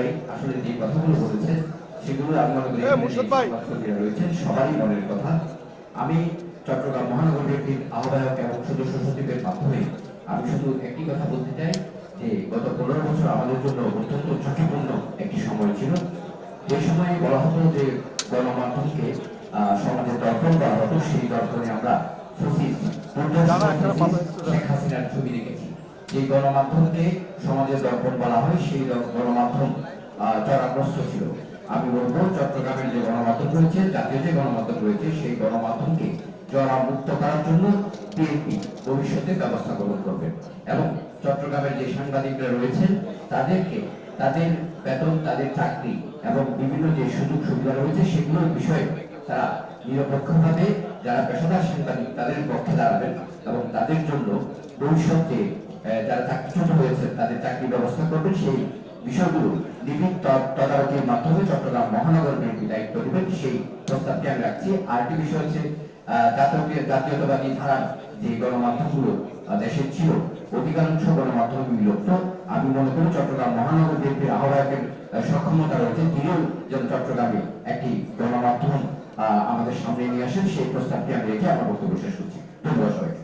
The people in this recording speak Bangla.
ভাই আসলে যে কথাগুলো বলেছেন সেগুলো আমি মনে করি রয়েছেন সবারই মনের কথা। আমি চট্টগ্রাম মহানগর বিএনপির আহ্বায়ক এবং সদস্য সচিবের মাধ্যমে আমি শুধু একটি কথা বলতে চাই যে গত 15 বছর আমাদের জন্য অত্যন্ত ঝুঁকিপূর্ণ একটি সময় ছিল। যে সময় বলা হতো যে গণমাধ্যমকে সমাজের দর্পণ করা হতো, সেই দর্পণে আমরা শেখ হাসিনার ছবি দেখেছি। যে গণমাধ্যমকে সমাজের দর্পণ বলা হয় সেই গণমাধ্যম চরাগ্রস্ত ছিল। আমি বলবো চট্টগ্রামের যে গণমাধ্যম রয়েছে, জাতীয় যে গণমাধ্যম রয়েছে, সেই গণমাধ্যমকে জরামুক্ত করার জন্য বিএনপি ভবিষ্যতে ব্যবস্থা গ্রহণ করবে এবং চট্টগ্রামের যে সাংবাদিকরা রয়েছেন তাদেরকে তাদের বেতন, তাদের চাকরি এবং বিভিন্ন যে সুযোগ সুবিধা রয়েছে সেগুলোর বিষয়ে তারা নিরপেক্ষভাবে যারা পেশাদার সাংবাদিক তাদের পক্ষে দাঁড়াবেন এবং তাদের জন্য ভবিষ্যতে যারা চাকরিচ্যুত হয়েছে তাদের চাকরি ব্যবস্থা করবেন। সেই বিষয়গুলো নিবিড় তদারকির মাধ্যমে চট্টগ্রাম মহানগর বিএনপি দায়িত্ব নেবেন, সেই প্রস্তাবটি আমি রাখছি। আরেকটি বিষয় হচ্ছে জাতীয়তাবাদী ধারার যে গণমাধ্যমগুলো দেশে ছিল, অধিকাংশ গণমাধ্যম বিলুপ্ত। আমি মনে করি চট্টগ্রাম মহানগর বিএনপির আহ্বায়কের সক্ষমতা রয়েছে, তিনিও যেন চট্টগ্রামে একটি গণমাধ্যম আমাদের সামনে নিয়ে আসেন, সেই প্রস্তাবটি আমি রেখে আমার বক্তব্য শেষ করছি। ধন্যবাদ সবাইকে।